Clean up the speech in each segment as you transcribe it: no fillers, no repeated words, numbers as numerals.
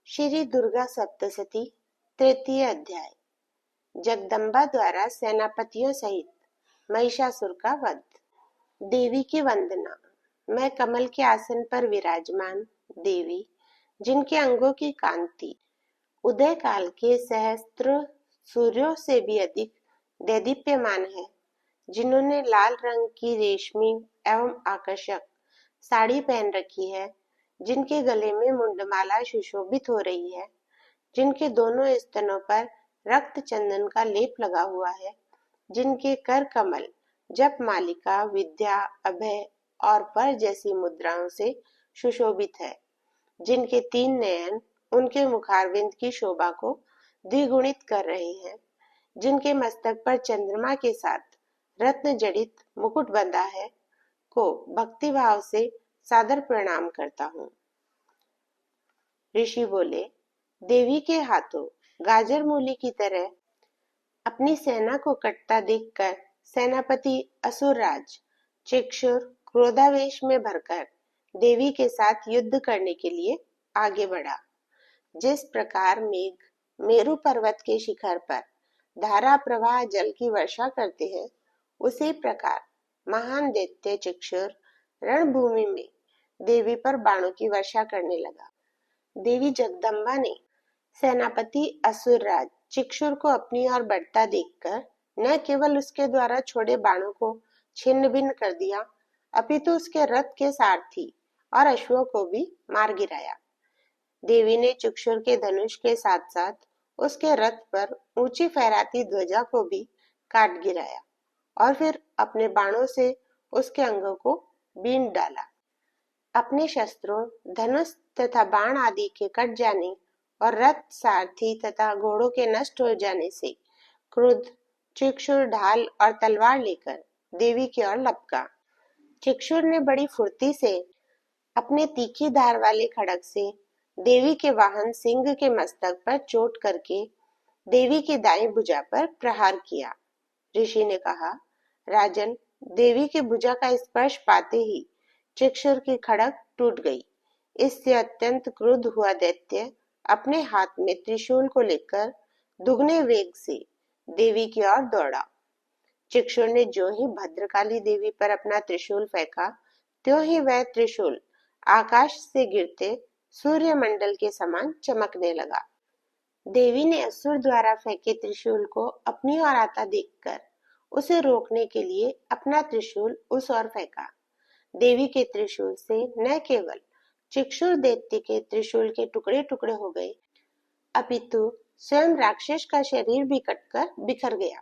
श्री दुर्गा सप्तशती तृतीय अध्याय। जगदम्बा द्वारा सेनापतियों सहित महिषासुर का वध। देवी की वंदना। मैं कमल के आसन पर विराजमान देवी, जिनके अंगों की कांति उदय काल के सहस्त्र सूर्यों से भी अधिक दैदीप्यमान है, जिन्होंने लाल रंग की रेशमी एवं आकर्षक साड़ी पहन रखी है, जिनके गले में मुंडमाला सुशोभित हो रही है, जिनके दोनों स्तनों पर रक्त चंदन का लेप लगा हुआ है, जिनके कर कमल जप मालिका, विद्या, अभय और पर जैसी मुद्राओं से सुशोभित है, जिनके 3 नयन उनके मुखारविंद की शोभा को द्विगुणित कर रहे हैं, जिनके मस्तक पर चंद्रमा के साथ रत्न जड़ित मुकुट बंधा है, को भक्तिभाव से सादर प्रणाम करता हूँ। ऋषि बोले, देवी के हाथों गाजर मूली की तरह अपनी सेना को कटता देखकर सेनापति असुरराज चिक्षुर क्रोधावेश में भरकर देवी के साथ युद्ध करने के लिए आगे बढ़ा। जिस प्रकार मेघ मेरु पर्वत के शिखर पर धारा प्रवाह जल की वर्षा करते हैं, उसी प्रकार महान दैत्य चिक्षुर रणभूमि में देवी पर बाणों की वर्षा करने लगा। देवी जगदम्बा ने सेनापति असुरराज चिक्षुर को अपनी ओर बढ़ता देखकर न केवल उसके द्वारा छोड़े बाणों को छिन्न भिन्न कर दिया, अपितु उसके रथ के सारथी और अश्वों को भी मार गिराया। देवी ने चिक्षुर के धनुष के साथ साथ उसके रथ पर ऊंची फहराती ध्वजा को भी काट गिराया और फिर अपने बाणों से उसके अंगों को बीन डाला। अपने शस्त्रों, धनुष तथा बाण आदि के कट जाने और रथ, सारथी तथा घोड़ों के नष्ट हो जाने से क्रुद्ध चिक्षुर ढाल और तलवार लेकर देवी की ओर लपका। चिक्षुर ने बड़ी फुर्ती से अपने तीखी धार वाले खड्ग से देवी के वाहन सिंह के मस्तक पर चोट करके देवी की दाईं भुजा पर प्रहार किया। ऋषि ने कहा, राजन, देवी की भुजा का स्पर्श पाते ही चिक्षुर की खड्ग टूट गई। इससे अत्यंत क्रुद्ध हुआ दैत्य अपने हाथ में त्रिशूल को लेकर दुगने वेग से देवी की ओर दौड़ा। चिक्षुर ने जो ही भद्रकाली देवी पर अपना त्रिशूल फेंका, त्यों ही वह त्रिशूल आकाश से गिरते सूर्यमंडल के समान चमकने लगा। देवी ने असुर द्वारा फेंके त्रिशूल को अपनी ओर आता देखकर उसे रोकने के लिए अपना त्रिशूल उस ओर फेंका। देवी के त्रिशूल से न केवल चिक्षुर दैत्य के त्रिशूल के टुकड़े टुकड़े हो गए, अपितु स्वयं राक्षस का शरीर भी कटकर बिखर गया।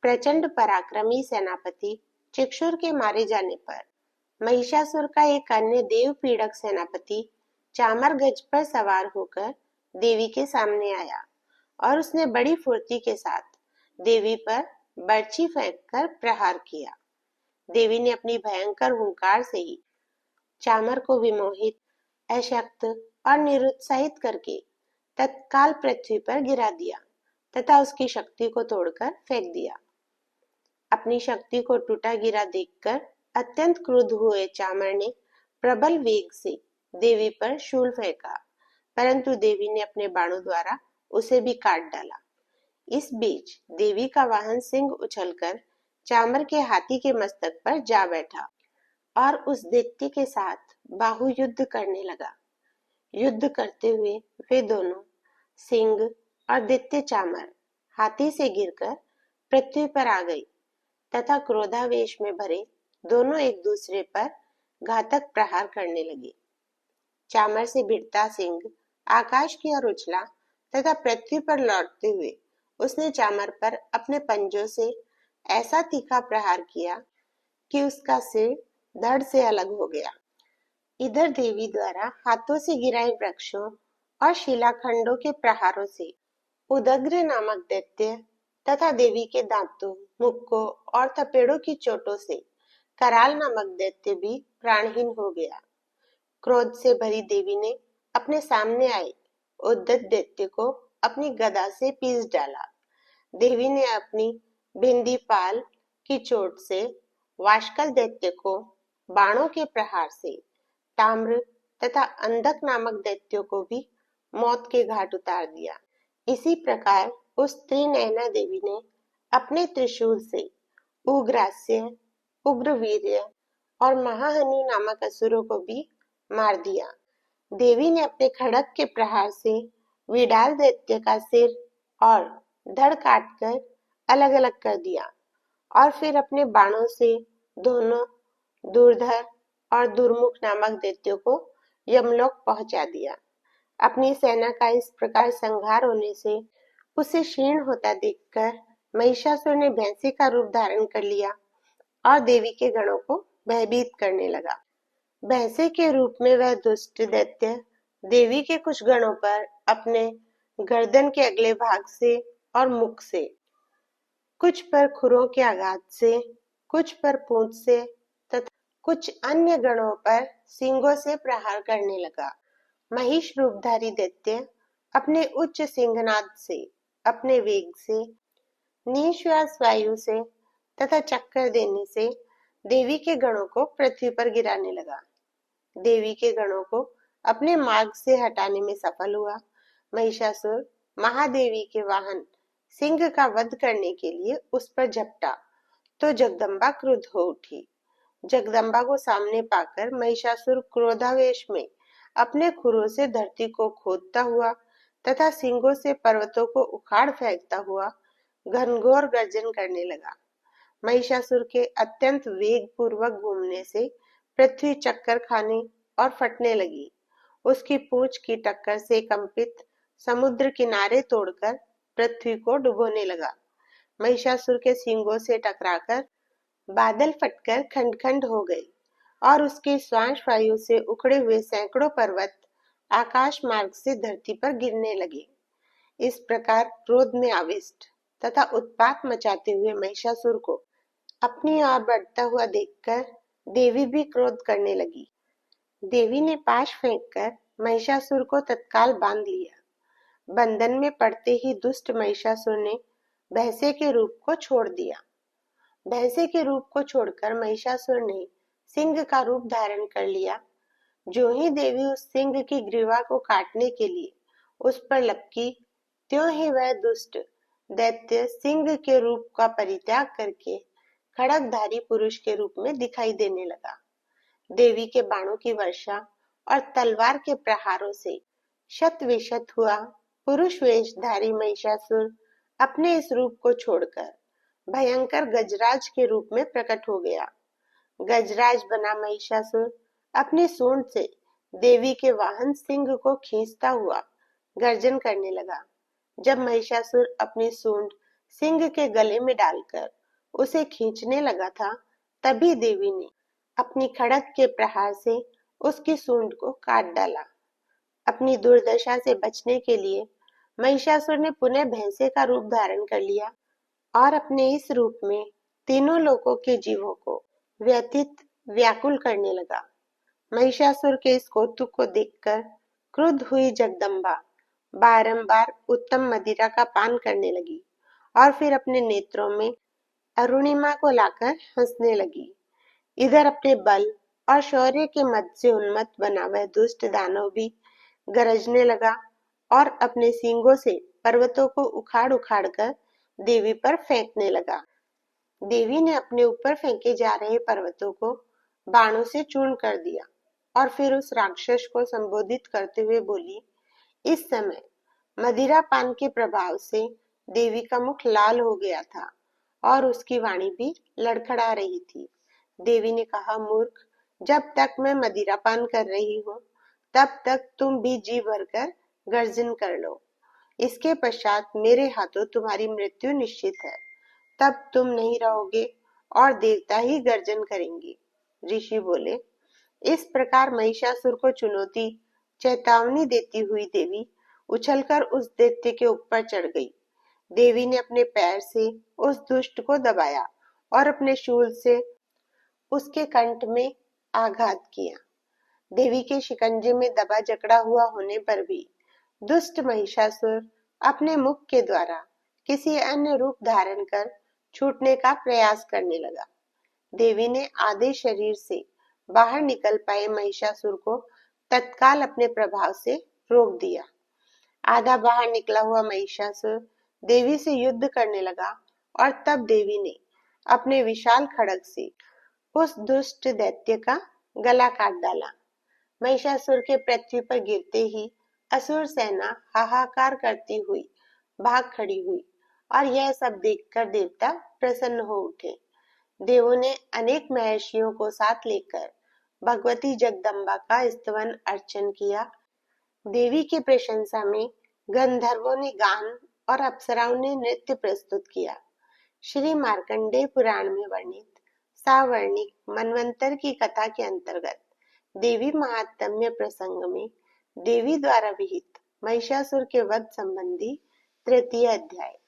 प्रचंड पराक्रमी सेनापति चिक्षुर के मारे जाने पर महिषासुर का एक अन्य देव पीड़क सेनापति चामर गज पर सवार होकर देवी के सामने आया और उसने बड़ी फुर्ती के साथ देवी पर बर्छी फेंककर प्रहार किया। देवी ने अपनी भयंकर हुंकार से ही चामर को विमोहित, अशक्त और निरुत्साहित करके तत्काल पृथ्वी पर गिरा दिया तथा उसकी शक्ति को तोड़कर फेंक दिया। अपनी शक्ति को टूटा गिरा देखकर अत्यंत क्रुद्ध हुए चामर ने प्रबल वेग से देवी पर शूल फेंका, परंतु देवी ने अपने बाणों द्वारा उसे भी काट डाला। इस बीच देवी का वाहन सिंह उछलकर चामर के हाथी के मस्तक पर जा बैठा और उस दैत्य के साथ बाहु युद्ध करने लगा। युद्ध करते हुए वे दोनों, सिंह और दैत्य चामर, हाथी से गिरकर पृथ्वी पर आ गई तथा क्रोधावेश में भरे दोनों एक दूसरे पर घातक प्रहार करने लगे। चामर से भिड़ता सिंह आकाश की ओर उछला तथा पृथ्वी पर लौटते हुए उसने चामर पर अपने पंजों से ऐसा तीखा प्रहार किया कि उसका सिर धड़ से अलग हो गया। इधर देवी द्वारा हाथों से गिराए वृक्षों और शिलाखंडों के प्रहारों से उदग्र नामक दैत्य तथा देवी के दांतों, मुक्कों और थपेड़ों की चोटों से कराल नामक दैत्य भी प्राणहीन हो गया। क्रोध से भरी देवी ने अपने सामने आए उद्धत दैत्य को अपनी गदा से पीस डाला। देवी ने अपनी भिंदी पाल की चोट से वाशकल दैत्य को बाणों के प्रहार से, ताम्र तथा अंधक नामक दैत्यों को भी मौत के घाट उतार दिया। इसी प्रकार उस त्रिनयना देवी ने अपने त्रिशूल से उग्रास्य, उग्रवीर्य और महाहनु नामक असुरों को भी मार दिया। देवी ने अपने खड्ग के प्रहार से विडाल दैत्य का सिर और धड़ काटकर अलग अलग कर दिया और फिर अपने बाणों से दोनों दुर्धर और दुर्मुख नामक दैत्यों को यमलोक पहुंचा दिया। अपनी सेना का इस प्रकार संहार होने से उसे क्षीण होता देखकर महिषासुर ने भैंसे का रूप धारण कर लिया और देवी के गणों को भयभीत करने लगा। भैंसे के रूप में वह दुष्ट दैत्य देवी के कुछ गणों पर अपने गर्दन के अगले भाग से और मुख से, कुछ पर खुरों के आघात से, कुछ पर पूंछ से तथा कुछ अन्य गणों पर सींगों से प्रहार करने लगा। महिष रूपधारी दैत्य अपने उच्च सिंहनाद से, अपने वेग से, निश्वास वायु से तथा चक्कर देने से देवी के गणों को पृथ्वी पर गिराने लगा। देवी के गणों को अपने मार्ग से हटाने में सफल हुआ। महिषासुर महादेवी के वाहन सिंह का वध करने के लिए उस पर झपटा तो जगदम्बा क्रुद्ध हो उठी। जगदम्बा को सामने पाकर महिषासुर क्रोधावेश में अपने खुरों से धरती को खोदता हुआ तथा सिंगों से पर्वतों को उखाड़ फेंकता हुआ घनघोर गर्जन करने लगा। महिषासुर के अत्यंत वेग पूर्वक घूमने से पृथ्वी चक्कर खाने और फटने लगी। उसकी पूंछ की टक्कर से कंपित समुद्र किनारे तोड़कर पृथ्वी को डुबोने लगा। महिषासुर के सींगों से टकराकर बादल फटकर खंड खंड हो गए और उसके श्वास वायु से उखड़े हुए सैकड़ों पर्वत आकाश मार्ग से धरती पर गिरने लगे। इस प्रकार क्रोध में आविष्ट तथा उत्पात मचाते हुए महिषासुर को अपनी ओर बढ़ता हुआ देखकर देवी भी क्रोध करने लगी। देवी ने पाश फेंककर महिषासुर को तत्काल बांध लिया। बंधन में पड़ते ही दुष्ट महिषासुर ने भैंसे के रूप को छोड़ दिया। भैंसे के रूप को छोड़कर महिषासुर ने सिंह का रूप धारण कर लिया। जो ही देवी उस सिंह की ग्रीवा को काटने के लिए उस पर लपकी, त्यों ही वह दुष्ट दैत्य सिंह के रूप का परित्याग करके खड्गधारी पुरुष के रूप में दिखाई देने लगा। देवी के बाणों की वर्षा और तलवार के प्रहारों से शत विशत हुआ पुरुष वेशधारी महिषासुर अपने इस रूप को छोड़कर भयंकर गजराज के रूप में प्रकट हो गया। गजराज बना महिषासुर अपनी सूंड से देवी के वाहन सिंह को खींचता हुआ गर्जन करने लगा। जब महिषासुर अपनी सूंड सिंह के गले में डालकर उसे खींचने लगा था, तभी देवी ने अपनी खड्ग के प्रहार से उसकी सूंड को काट डाला। अपनी दुर्दशा से बचने के लिए महिषासुर ने पुनः भैंसे का रूप धारण कर लिया और अपने इस रूप में तीनों लोकों के जीवों को व्यथित व्याकुल करने लगा। महिषासुर के इस कौतुक को देखकर क्रुद्ध हुई जगदम्बा बारंबार उत्तम मदिरा का पान करने लगी और फिर अपने नेत्रों में अरुणिमा को लाकर हंसने लगी। इधर अपने बल और शौर्य के मद से उन्मत्त बना वह दुष्ट दानव भी गरजने लगा और अपने सींगों से पर्वतों को उखाड़ उखाड़ कर देवी पर फेंकने लगा। देवी ने अपने ऊपर फेंके जा रहे पर्वतों को बाणों से चूर्ण कर दिया और फिर उस राक्षस को संबोधित करते हुए बोली, इस समय मदिरा पान के प्रभाव से देवी का मुख लाल हो गया था और उसकी वाणी भी लड़खड़ा रही थी। देवी ने कहा, मूर्ख, जब तक मैं मदिरा पान कर रही हूँ तब तक तुम भी जी भरकर गर्जन कर लो। इसके पश्चात मेरे हाथों तुम्हारी मृत्यु निश्चित है। तब तुम नहीं रहोगे और देवता ही गर्जन करेंगे। ऋषि बोले, इस प्रकार महिषासुर को चुनौती चेतावनी देती हुई देवी उछलकर उस दैत्य के ऊपर चढ़ गई। देवी ने अपने पैर से उस दुष्ट को दबाया और अपने शूल से उसके कंठ में आघात किया। देवी के शिकंजे में दबा जकड़ा हुआ होने पर भी दुष्ट महिषासुर अपने मुख के द्वारा किसी अन्य रूप धारण कर छूटने का प्रयास करने लगा। देवी ने आधे शरीर से बाहर निकल पाए महिषासुर को तत्काल अपने प्रभाव से रोक दिया। आधा बाहर निकला हुआ महिषासुर देवी से युद्ध करने लगा और तब देवी ने अपने विशाल खड्ग से उस दुष्ट दैत्य का गला काट डाला। महिषासुर के पृथ्वी पर गिरते ही असुर सेना हाहाकार करती हुई भाग खड़ी हुई और यह सब देखकर देवता प्रसन्न हो उठे। देवों ने अनेक महर्षियों को साथ लेकर भगवती जगदम्बा का स्तवन अर्चन किया। देवी की प्रशंसा में गंधर्वों ने गान और अप्सराओं ने नृत्य प्रस्तुत किया। श्री मार्कंडेय पुराण में वर्णित सावर्णिक मनवंतर की कथा के अंतर्गत देवी महात्म्य प्रसंग में देवी द्वारा विहित महिषासुर के वध संबंधी तृतीय अध्याय